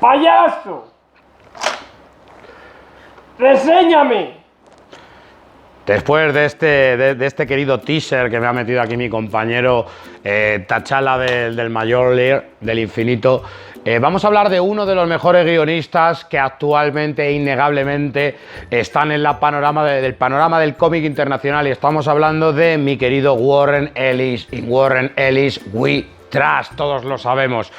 ¡Payaso! ¡Reséñame! Después de este querido teaser que me ha metido aquí mi compañero T'Challa del Major League, del infinito, vamos a hablar de uno de los mejores guionistas que actualmente e innegablemente están en la del panorama del cómic internacional, y estamos hablando de mi querido Warren Ellis. Y Warren Ellis, we trust, todos lo sabemos.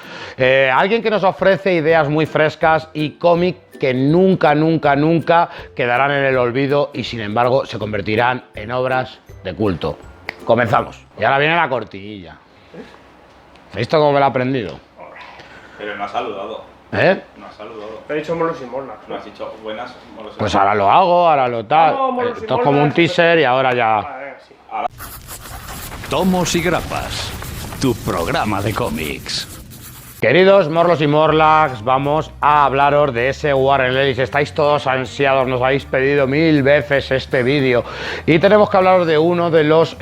Alguien que nos ofrece ideas muy frescas y cómic que nunca quedarán en el olvido y sin embargo se convertirán en obras de culto. Comenzamos. Y ahora viene la cortinilla. ¿Has visto cómo me la he aprendido? Pero no has saludado. ¿Eh? No has saludado. He dicho Molos y Morlax. No has dicho buenas Molos y Pues ahora lo hago, ahora lo tal. No, Molos y Esto es como un Morlax, teaser y ahora ya... Vale, venga, sí. Tomos y Grapas, tu programa de cómics. Queridos Morlos y Morlax, vamos a hablaros de ese Warren Ellis. Estáis todos ansiados, nos habéis pedido 1000 veces este vídeo. Y tenemos que hablaros de uno de los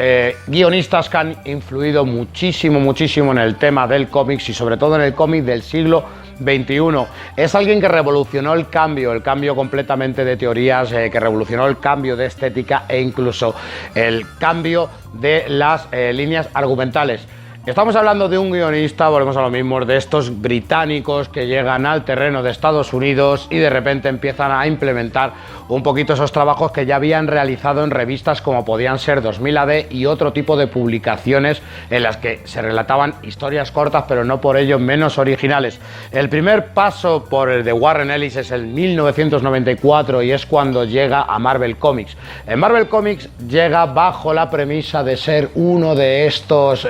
guionistas que han influido muchísimo en el tema del cómics y sobre todo en el cómic del siglo XXI. Es alguien que revolucionó el cambio completamente de teorías, que revolucionó el cambio de estética e incluso el cambio de las líneas argumentales. Estamos hablando de un guionista, volvemos a lo mismo, de estos británicos que llegan al terreno de Estados Unidos y de repente empiezan a implementar un poquito esos trabajos que ya habían realizado en revistas como podían ser 2000 AD y otro tipo de publicaciones en las que se relataban historias cortas, pero no por ello menos originales. El primer paso por el de Warren Ellis es el 1994 y es cuando llega a Marvel Comics. En Marvel Comics llega bajo la premisa de ser uno de estos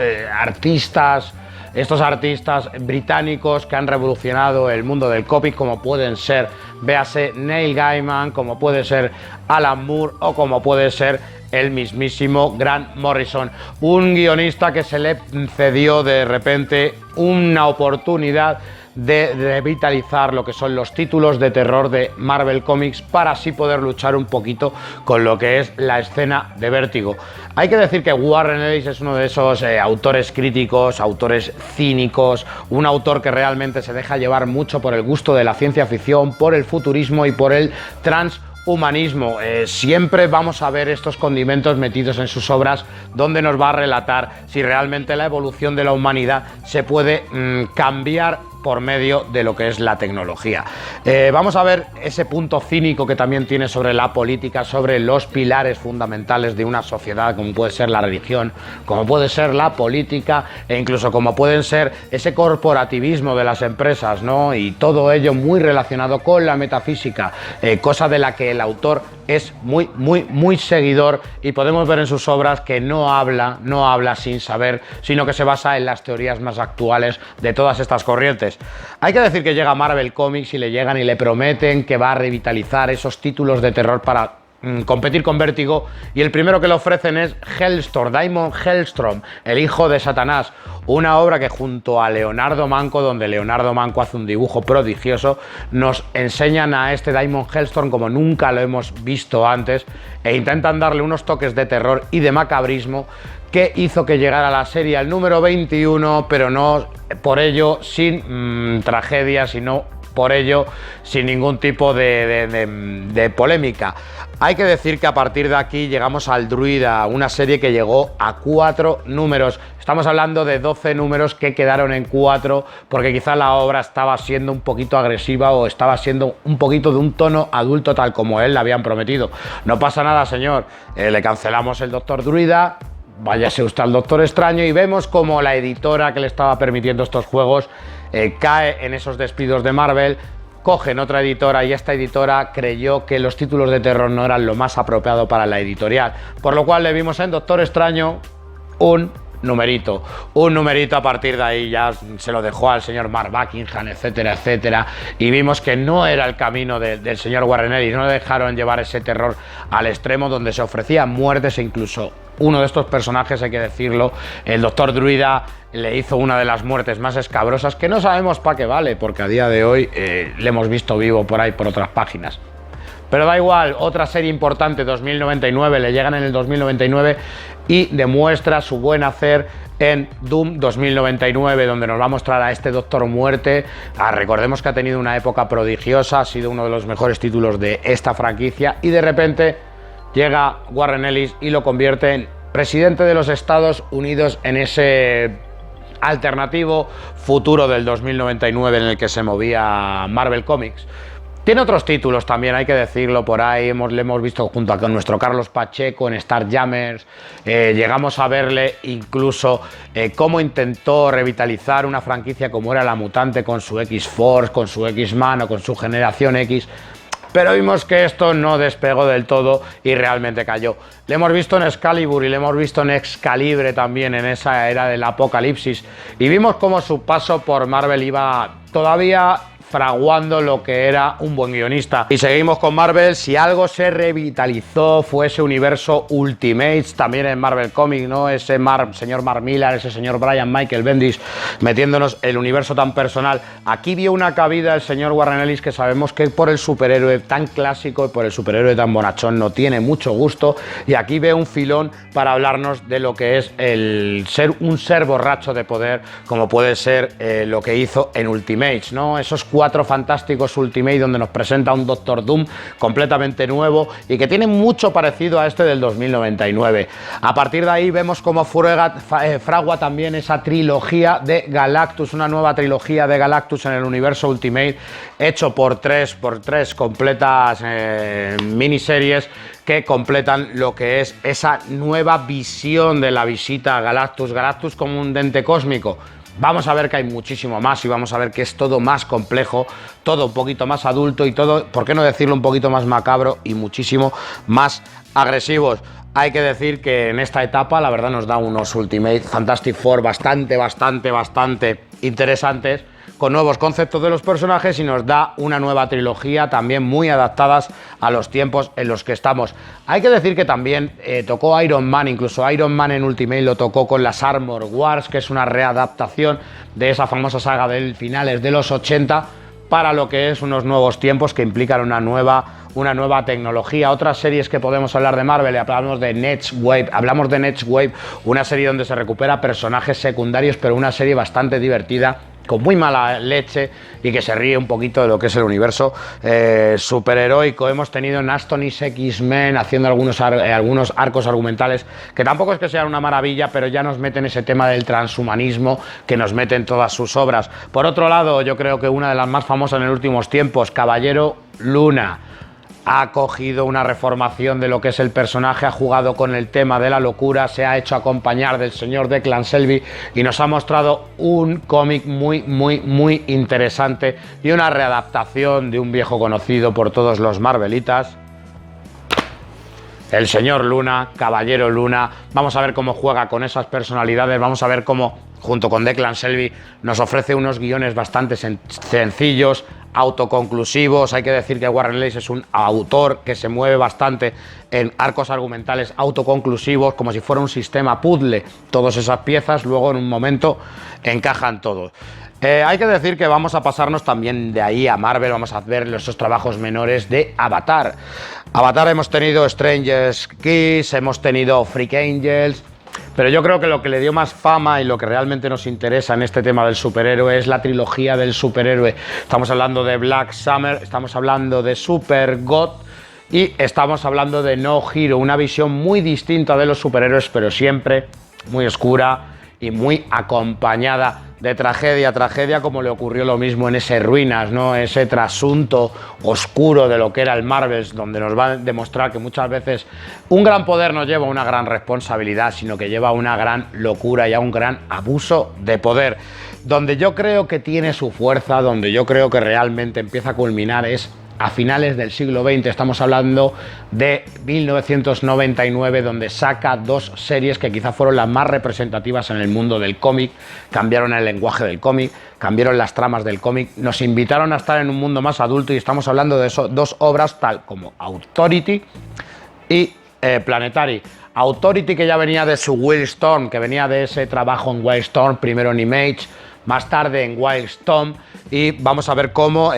artistas británicos que han revolucionado el mundo del cómic, como pueden ser, véase, Neil Gaiman, como puede ser Alan Moore o como puede ser el mismísimo Grant Morrison. Un guionista que se le cedió de repente una oportunidad de revitalizar lo que son los títulos de terror de Marvel Comics para así poder luchar un poquito con lo que es la escena de Vértigo. Hay que decir que Warren Ellis es uno de esos autores críticos, autores cínicos, un autor que realmente se deja llevar mucho por el gusto de la ciencia ficción, por el futurismo y por el transhumanismo. Siempre vamos a ver estos condimentos metidos en sus obras, donde nos va a relatar si realmente la evolución de la humanidad se puede cambiar por medio de lo que es la tecnología. Vamos a ver ese punto cínico que también tiene sobre la política, sobre los pilares fundamentales de una sociedad, como puede ser la religión, como puede ser la política e incluso como pueden ser ese corporativismo de las empresas, ¿no? Y todo ello muy relacionado con la metafísica, cosa de la que el autor es muy seguidor, y podemos ver en sus obras que no habla sin saber, sino que se basa en las teorías más actuales de todas estas corrientes. Hay que decir que llega Marvel Comics y le llegan y le prometen que va a revitalizar esos títulos de terror para competir con Vértigo, y el primero que le ofrecen es Hellstrom, Daimon Hellstrom, el hijo de Satanás, una obra que junto a Leonardo Manco, donde Leonardo Manco hace un dibujo prodigioso, nos enseñan a este Daimon Hellstrom como nunca lo hemos visto antes e intentan darle unos toques de terror y de macabrismo que hizo que llegara a la serie al número 21, pero no por ello sin tragedia, sino por ello sin ningún tipo de polémica. Hay que decir que a partir de aquí llegamos al Druida, una serie que llegó a 4 números. Estamos hablando de 12 números que quedaron en 4 porque quizá la obra estaba siendo un poquito agresiva o estaba siendo un poquito de un tono adulto, tal como él le habían prometido. No pasa nada, señor, le cancelamos el Doctor Druida, váyase usted al Doctor Extraño, y vemos como la editora que le estaba permitiendo estos juegos cae en esos despidos de Marvel. Cogen otra editora y esta editora creyó que los títulos de terror no eran lo más apropiado para la editorial, por lo cual le vimos en Doctor Extraño un numerito. A partir de ahí ya se lo dejó al señor Mark Buckingham, etcétera, y vimos que no era el camino del señor Warren Ellis. No le dejaron llevar ese terror al extremo, donde se ofrecían muertes e incluso uno de estos personajes, hay que decirlo, el Doctor Druida, le hizo una de las muertes más escabrosas, que no sabemos para qué vale, porque a día de hoy le hemos visto vivo por ahí por otras páginas. Pero da igual, otra serie importante, 2099, le llegan en el 2099 y demuestra su buen hacer en Doom 2099, donde nos va a mostrar a este Doctor Muerte. Recordemos que ha tenido una época prodigiosa, ha sido uno de los mejores títulos de esta franquicia y de repente llega Warren Ellis y lo convierte en presidente de los Estados Unidos en ese alternativo futuro del 2099 en el que se movía Marvel Comics. Tiene otros títulos también, hay que decirlo, por ahí le hemos visto junto con nuestro Carlos Pacheco en Starjammers, llegamos a verle incluso cómo intentó revitalizar una franquicia como era la Mutante con su X-Force, con su X-Man o con su Generación X, pero vimos que esto no despegó del todo y realmente cayó. Le hemos visto en Excalibur y le hemos visto en Excalibre también, en esa era del apocalipsis, y vimos cómo su paso por Marvel iba todavía fraguando lo que era un buen guionista. Y seguimos con Marvel. Si algo se revitalizó fue ese universo Ultimates, también en Marvel Comics, ¿no? Ese señor Mark Millar, ese señor Brian Michael Bendis, metiéndonos el universo tan personal. Aquí vio una cabida el señor Warren Ellis, que sabemos que por el superhéroe tan clásico y por el superhéroe tan bonachón no tiene mucho gusto, y aquí ve un filón para hablarnos de lo que es el ser un ser borracho de poder, como puede ser lo que hizo en Ultimates, ¿no? Esos 4 fantásticos Ultimate, donde nos presenta un Doctor Doom completamente nuevo y que tiene mucho parecido a este del 2099. A partir de ahí vemos cómo fragua también esa trilogía de Galactus, una nueva trilogía de Galactus en el universo Ultimate, hecho por tres completas miniseries que completan lo que es esa nueva visión de la visita a Galactus. Galactus como un ente cósmico. Vamos a ver que hay muchísimo más y vamos a ver que es todo más complejo, todo un poquito más adulto y todo, ¿por qué no decirlo, un poquito más macabro y muchísimo más agresivos? Hay que decir que en esta etapa la verdad nos da unos Ultimate Fantastic Four bastante interesantes, con nuevos conceptos de los personajes, y nos da una nueva trilogía también muy adaptadas a los tiempos en los que estamos. Hay que decir que también tocó Iron Man, incluso Iron Man en Ultimate lo tocó con las Armor Wars, que es una readaptación de esa famosa saga de finales de los 80 para lo que es unos nuevos tiempos que implican una nueva tecnología. Otras series que podemos hablar de Marvel, hablamos de Next Wave, una serie donde se recupera personajes secundarios, pero una serie bastante divertida, con muy mala leche y que se ríe un poquito de lo que es el universo superheroico. Hemos tenido en Astonishing X-Men haciendo algunos arcos argumentales que tampoco es que sean una maravilla, pero ya nos meten ese tema del transhumanismo que nos mete en todas sus obras. Por otro lado, yo creo que una de las más famosas en los últimos tiempos, Caballero Luna, ha cogido una reformación de lo que es el personaje, ha jugado con el tema de la locura, se ha hecho acompañar del señor Declan Shalvey y nos ha mostrado un cómic muy interesante y una readaptación de un viejo conocido por todos los Marvelitas, el señor Luna, Caballero Luna. Vamos a ver cómo juega con esas personalidades, vamos a ver cómo, junto con Declan Shalvey, nos ofrece unos guiones bastante sencillos, autoconclusivos. Hay que decir que Warren Ellis es un autor que se mueve bastante en arcos argumentales autoconclusivos, como si fuera un sistema puzzle. Todas esas piezas luego en un momento encajan todos. Hay que decir que vamos a pasarnos también de ahí a Marvel, vamos a ver esos trabajos menores de Avatar. Avatar hemos tenido Stranger's Kiss, hemos tenido Freak Angels, pero yo creo que lo que le dio más fama y lo que realmente nos interesa en este tema del superhéroe es la trilogía del superhéroe. Estamos hablando de Black Summer, estamos hablando de Super God y estamos hablando de No Hero, una visión muy distinta de los superhéroes, pero siempre muy oscura y muy acompañada de tragedia, como le ocurrió lo mismo en ese Ruinas, ¿no? Ese trasunto oscuro de lo que era el Marvel, donde nos va a demostrar que muchas veces un gran poder no lleva una gran responsabilidad, sino que lleva una gran locura y a un gran abuso de poder. Donde yo creo que tiene su fuerza, donde yo creo que realmente empieza a culminar es a finales del siglo XX. Estamos hablando de 1999, donde saca 2 series que quizá fueron las más representativas en el mundo del cómic, cambiaron el lenguaje del cómic, cambiaron las tramas del cómic, nos invitaron a estar en un mundo más adulto, y estamos hablando de 2 obras tal como Authority y Planetary. Authority, que ya venía de su Wildstorm, que venía de ese trabajo en Wildstorm, primero en Image, más tarde en Wildstorm, y vamos a ver cómo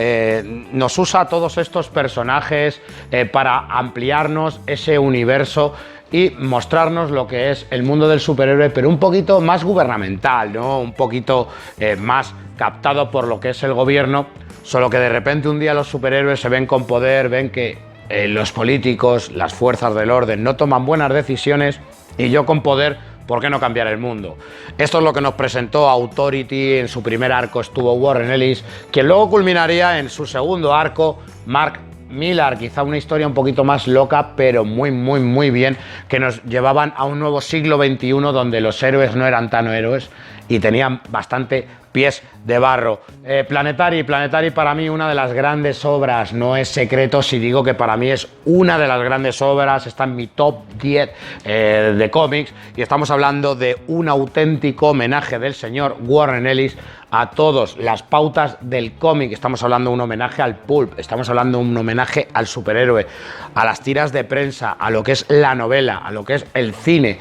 nos usa todos estos personajes para ampliarnos ese universo y mostrarnos lo que es el mundo del superhéroe, pero un poquito más gubernamental, ¿no? Un poquito más captado por lo que es el gobierno, solo que de repente un día los superhéroes se ven con poder, ven que los políticos, las fuerzas del orden no toman buenas decisiones, y yo con poder, ¿por qué no cambiar el mundo? Esto es lo que nos presentó Authority. En su primer arco estuvo Warren Ellis, quien luego culminaría en su segundo arco, Mark Millar, quizá una historia un poquito más loca, pero muy bien, que nos llevaban a un nuevo siglo XXI donde los héroes no eran tan héroes y tenían bastante pies de barro. Planetary para mí una de las grandes obras, no es secreto si digo que para mí es una de las grandes obras, está en mi top 10 de cómics, y estamos hablando de un auténtico homenaje del señor Warren Ellis a todas las pautas del cómic. Estamos hablando de un homenaje al pulp, estamos hablando de un homenaje al superhéroe, a las tiras de prensa, a lo que es la novela, a lo que es el cine.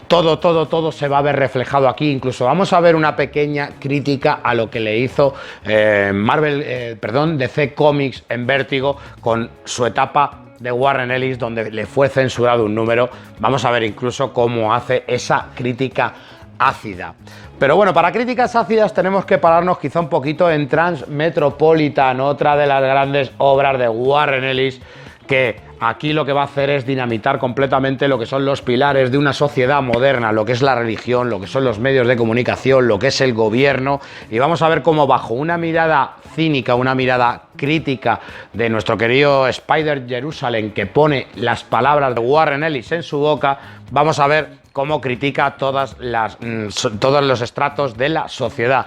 Todo se va a ver reflejado aquí. Incluso vamos a ver una pequeña crítica a lo que le hizo DC Comics en Vértigo con su etapa de Warren Ellis, donde le fue censurado un número. Vamos a ver incluso cómo hace esa crítica ácida. Pero bueno, para críticas ácidas tenemos que pararnos quizá un poquito en Transmetropolitan, otra de las grandes obras de Warren Ellis, que aquí lo que va a hacer es dinamitar completamente lo que son los pilares de una sociedad moderna, lo que es la religión, lo que son los medios de comunicación, lo que es el gobierno, y vamos a ver cómo bajo una mirada cínica, una mirada crítica de nuestro querido Spider Jerusalem, que pone las palabras de Warren Ellis en su boca, vamos a ver cómo critica todos los estratos de la sociedad.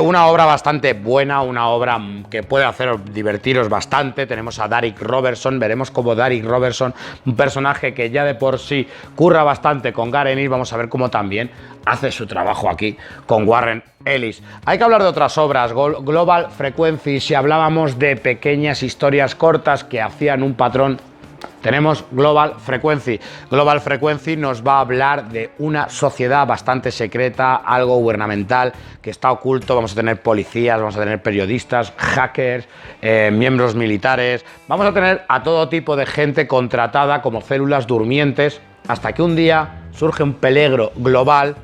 Una obra bastante buena, una obra que puede haceros divertiros bastante. Tenemos a Darick Robertson, veremos cómo Darick Robertson, un personaje que ya de por sí curra bastante con Gareth Ennis, vamos a ver cómo también hace su trabajo aquí con Warren Ellis. Hay que hablar de otras obras, Global Frequency, si hablábamos de pequeñas historias cortas que hacían un patrón. Tenemos Global Frequency. Global Frequency nos va a hablar de una sociedad bastante secreta, algo gubernamental que está oculto. Vamos a tener policías, vamos a tener periodistas, hackers, miembros militares. Vamos a tener a todo tipo de gente contratada como células durmientes, hasta que un día surge un peligro global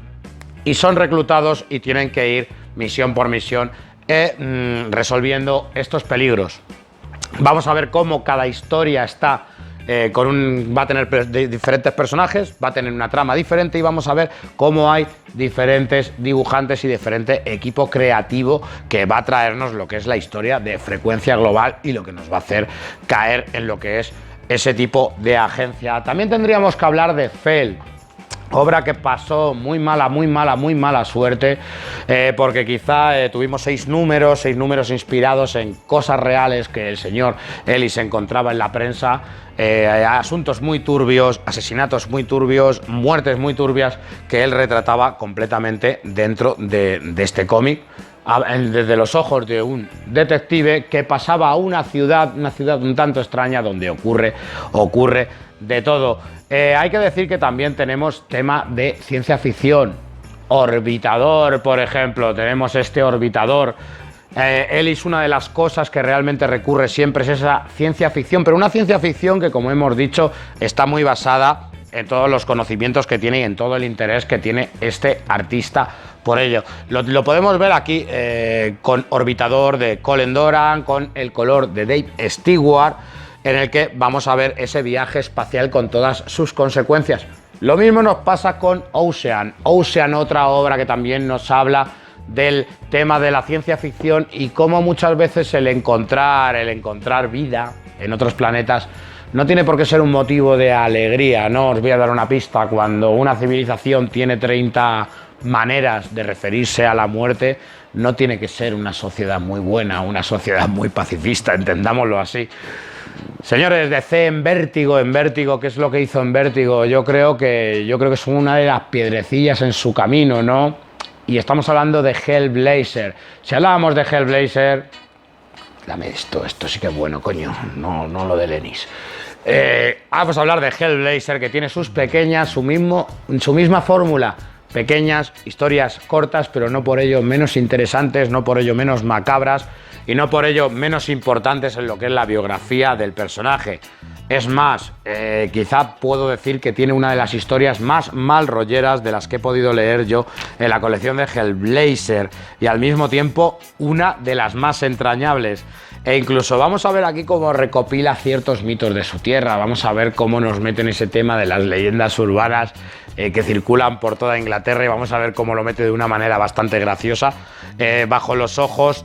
y son reclutados y tienen que ir misión por misión resolviendo estos peligros. Vamos a ver cómo cada historia está va a tener diferentes personajes, va a tener una trama diferente, y vamos a ver cómo hay diferentes dibujantes y diferente equipo creativo que va a traernos lo que es la historia de Frecuencia Global y lo que nos va a hacer caer en lo que es ese tipo de agencia. También tendríamos que hablar de Fell, obra que pasó muy mala suerte, porque quizá tuvimos 6 números inspirados en cosas reales que el señor Ellis encontraba en la prensa, asuntos muy turbios, asesinatos muy turbios, muertes muy turbias que él retrataba completamente dentro de este cómic, desde los ojos de un detective que pasaba a una ciudad un tanto extraña donde ocurre de todo. Hay que decir que también tenemos tema de ciencia ficción. Orbitador, por ejemplo, tenemos este Orbitador. Ellis, una de las cosas que realmente recurre siempre es esa ciencia ficción, pero una ciencia ficción que, como hemos dicho, está muy basada en todos los conocimientos que tiene y en todo el interés que tiene este artista por ello. Lo podemos ver aquí con Orbitador de Colin Doran, con el color de Dave Stewart, en el que vamos a ver ese viaje espacial con todas sus consecuencias. Lo mismo nos pasa con Ocean, otra obra que también nos habla del tema de la ciencia ficción y cómo muchas veces el encontrar vida en otros planetas no tiene por qué ser un motivo de alegría, ¿no? Os voy a dar una pista: cuando una civilización tiene 30 maneras de referirse a la muerte, no tiene que ser una sociedad muy buena, una sociedad muy pacifista, entendámoslo así. Señores, DC en Vértigo, ¿qué es lo que hizo en Vértigo? Yo creo que es una de las piedrecillas en su camino, ¿no? Y estamos hablando de Hellblazer. Si hablábamos de Hellblazer, dame esto sí que es bueno, coño, no lo de Ennis. Vamos a hablar de Hellblazer, que tiene sus pequeñas, su misma fórmula. pequeñas, historias cortas, pero no por ello menos interesantes, no por ello menos macabras y no por ello menos importantes en lo que es la biografía del personaje. Es más, quizá puedo decir que tiene una de las historias más mal rolleras de las que he podido leer yo en la colección de Hellblazer y al mismo tiempo una de las más entrañables. E incluso vamos a ver aquí cómo recopila ciertos mitos de su tierra, vamos a ver cómo nos meten ese tema de las leyendas urbanas que circulan por toda Inglaterra y vamos a ver cómo lo mete de una manera bastante graciosa bajo los ojos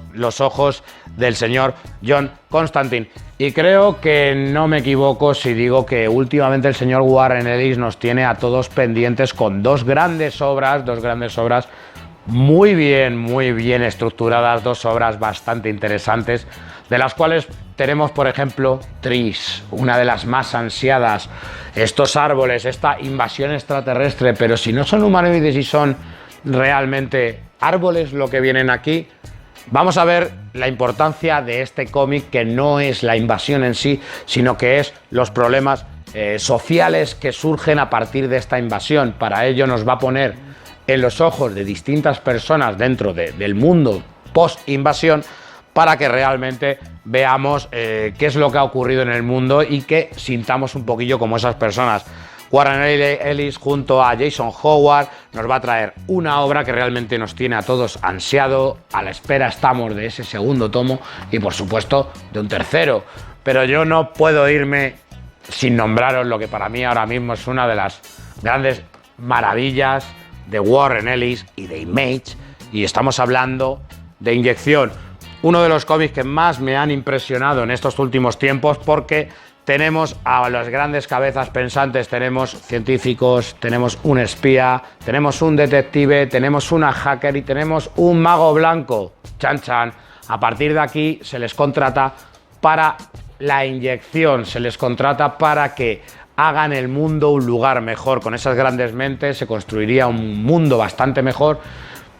del señor John Constantine. Y creo que no me equivoco si digo que últimamente el señor Warren Ellis nos tiene a todos pendientes con dos grandes obras muy bien estructuradas, dos obras bastante interesantes, de las cuales tenemos, por ejemplo, Trees, una de las más ansiadas, estos árboles, esta invasión extraterrestre, pero si no son humanoides y son realmente árboles lo que vienen aquí, vamos a ver la importancia de este cómic, que no es la invasión en sí, sino que es los problemas sociales que surgen a partir de esta invasión. Para ello nos va a poner en los ojos de distintas personas dentro del mundo post-invasión para que realmente veamos qué es lo que ha ocurrido en el mundo y que sintamos un poquillo como esas personas. Warren Ellis junto a Jason Howard nos va a traer una obra que realmente nos tiene a todos ansiado, a la espera estamos de ese segundo tomo y por supuesto de un tercero. Pero yo no puedo irme sin nombraros lo que para mí ahora mismo es una de las grandes maravillas de Warren Ellis y de Image, y estamos hablando de Inyección, uno de los cómics que más me han impresionado en estos últimos tiempos, porque tenemos a las grandes cabezas pensantes, tenemos científicos, tenemos un espía, tenemos un detective, tenemos una hacker y tenemos un mago blanco. Chan chan. A partir de aquí se les contrata para la inyección, se les contrata para que hagan el mundo un lugar mejor. Con esas grandes mentes se construiría un mundo bastante mejor.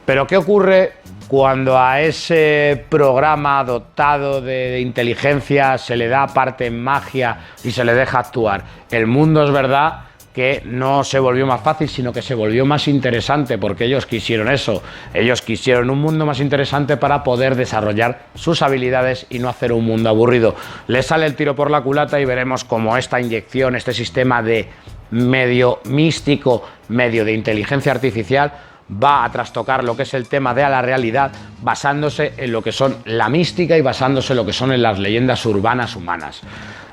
Pero ¿qué ocurre cuando a ese programa dotado de inteligencia se le da parte magia y se le deja actuar? El mundo, es verdad que no se volvió más fácil, sino que se volvió más interesante, porque ellos quisieron eso. Ellos quisieron un mundo más interesante para poder desarrollar sus habilidades y no hacer un mundo aburrido. Les sale el tiro por la culata y veremos cómo esta inyección, este sistema de medio místico, medio de inteligencia artificial, va a trastocar lo que es el tema de la realidad, basándose en lo que son la mística y basándose en lo que son en las leyendas urbanas humanas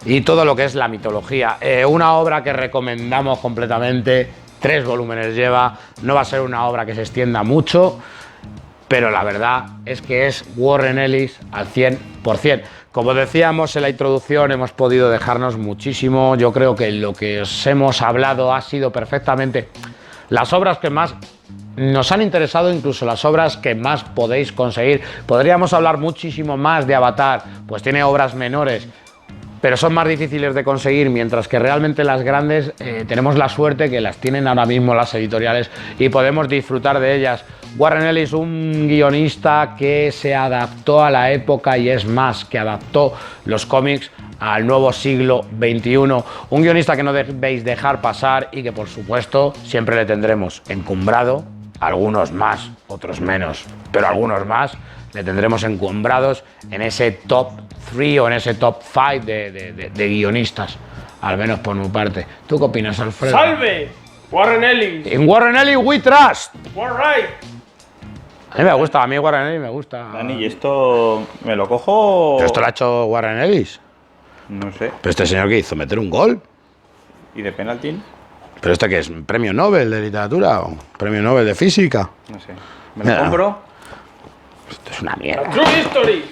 y todo lo que es la mitología. Una obra que recomendamos completamente, 3 volúmenes lleva, no va a ser una obra que se extienda mucho, pero la verdad es que es Warren Ellis al 100%. Como decíamos en la introducción, hemos podido dejarnos muchísimo. Yo creo que lo que os hemos hablado ha sido perfectamente las obras que más nos han interesado, incluso las obras que más podéis conseguir. Podríamos hablar muchísimo más de Avatar, pues tiene obras menores, pero son más difíciles de conseguir, mientras que realmente las grandes tenemos la suerte que las tienen ahora mismo las editoriales y podemos disfrutar de ellas. Warren Ellis, un guionista que se adaptó a la época y es más, que adaptó los cómics al nuevo siglo XXI. Un guionista que no debéis dejar pasar y que por supuesto siempre le tendremos encumbrado, algunos más, otros menos, pero algunos más le tendremos encumbrados en ese top 3 o en ese top 5 de guionistas, al menos por mi parte. ¿Tú qué opinas, Alfredo? ¡Salve! Warren Ellis. En Warren Ellis we trust. All right. A mí me gusta, a mí Warren Ellis me gusta. Dani, ¿y esto me lo cojo? ¿Pero esto lo ha hecho Warren Ellis? No sé. ¿Pero este señor qué hizo? ¿Meter un gol? ¿Y de penalti? ¿Pero este qué es? ¿Premio Nobel de literatura o premio Nobel de física? No sé. ¿Me lo compro? Esto es una mierda. True history.